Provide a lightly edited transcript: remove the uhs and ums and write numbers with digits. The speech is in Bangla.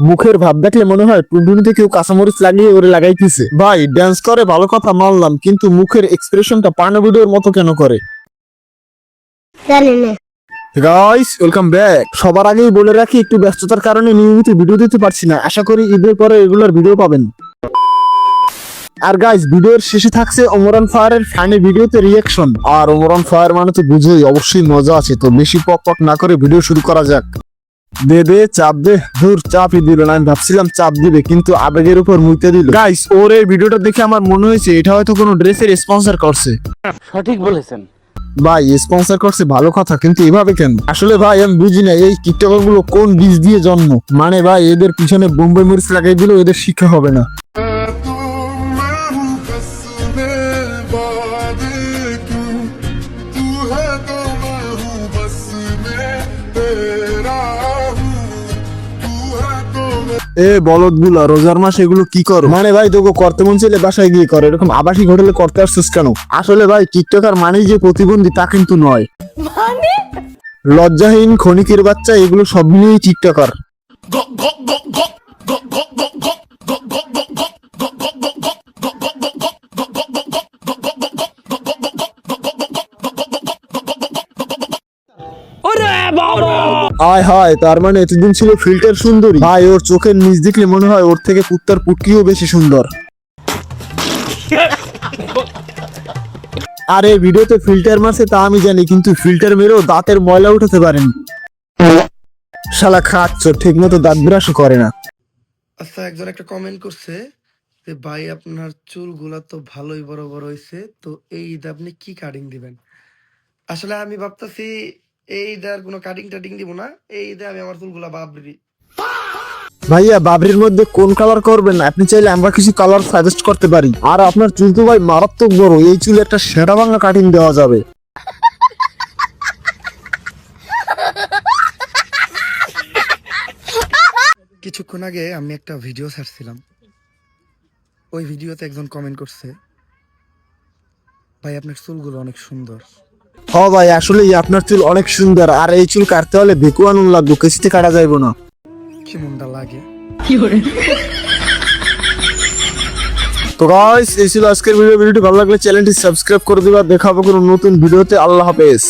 মুখের ভাব দেখলে মনে হয় টুনটুনিতে কেউ কাঁচামরিচ লাগিয়ে ওরে লাগাইতেছে। ভাই ড্যান্স করে ভালো কথা মানলাম, কিন্তু মুখের এক্সপ্রেশনটা পার্নো ভিডিওর মতো কেন করে? জানি না। Guys welcome back. সবার আগেই বলে রাখি, একটু ব্যস্ততার কারণে নিয়মিত ভিডিও দিতে পারছি না। আশা করি ঈদের পরে রেগুলার ভিডিও পাবেন। আর গাইস ভিডিওর শেষে থাকছে ওমরান ফায়ারের ফানি ভিডিওতে রিয়াকশন। আর ওমরান ফায়ার মানে তো বুঝোই, অবশ্যই মজা আছে। তো বেশি পক পক না করে ভিডিও শুরু করা যাক। দে চাপ দে। ধুর, চাপই দিল না। আমি ভাবছিলাম চাপ দিবে, কিন্তু আবেগের উপর মুইতে দিল। গাইস ওর এই ভিডিওটা দেখে আমার মনে হয়েছে এটা হয়তো কোনো ড্রেসের স্পন্সর করছে। সঠিক বলেছেন ভাই স্পন্সর করছে ভালো কথা, কিন্তু এভাবে কেন? আসলে ভাই আমি বুঝি না এই টিকটকার গুলো কোন বীজ দিয়ে জন্ম। মানে ভাই এদের পিছনে বোম্বে মরিচ লাগাই দিলেও এদের শিক্ষা হবে না। এ বলদ গুলা রোজার মাস এগুলো কি করো? মানে ভাই তোকে করতে মন চাইলে বাসায় গিয়ে করে, এরকম আবাসিক হোটেলে করতে আসছিস কেন? আসলে ভাই টিকটকার মানেই যে প্রতিবন্ধী তা কিন্তু নয়। লজ্জাহীন ক্ষণিকের বাচ্চা এগুলো সব মিলিয়েই টিকটকার। আয় হায়, তার মানে এতদিন ছিল ফিল্টার সুন্দরী। ভাই ওর চোখের নিচ দেখলে মনে হয় ওর থেকে কুত্তার পুটকিও বেশি সুন্দর। আরে ভিডিওতে ফিল্টার মারছে তা আমি জানি, কিন্তু ফিল্টার মেরেও দাঁতের ময়লা উঠাতে পারেনি। শালা খাচ্ছ, ঠিক মতো দাঁত ব্রাশও করে না। আচ্ছা, একজন একটা কমেন্ট করছে যে ভাই আপনার চুলগুলা তো ভালোই বড় বড় হয়েছে, তো এই ঈদে আপনি কি কাটিং দিবেন? আসলে আমি ভাবতেছি এই ঈদে আর কোনো কাটিং টাটিং দিব না। এই ঈদে আমি আমার চুলগুলা বাবরি। ভাইয়া বাবরির মধ্যে কোন কালার করবেন? আপনি চাইলে আমরা কিছু কালার সাজেস্ট করতে পারি। আর আপনার চুল তো ভাই মারাত্মক বড়, এই চুলে একটা সেরা ভাঙা কাটিং দেওয়া যাবে। কিছুক্ষণ আগে আমি একটা ভিডিও ছাড়ছিলাম, ওই ভিডিওতে একজন কমেন্ট করছে ভাই আপনার চুলগুলো অনেক সুন্দর। হ ভাই আসলেই আপনার চুল অনেক সুন্দর, আর এই চুল কাটতে হলে বেকু আনুন লাগবে, কেসিতে কাটা যাইব না। কি মনটা লাগে। তো গাইস এই ছিল আজকের ভিডিও। ভিডিওটি ভালো লাগলে চ্যানেলটি সাবস্ক্রাইব করে দিবা। দেখা হবে কোনো নতুন ভিডিওতে। আল্লাহ হাফেজ।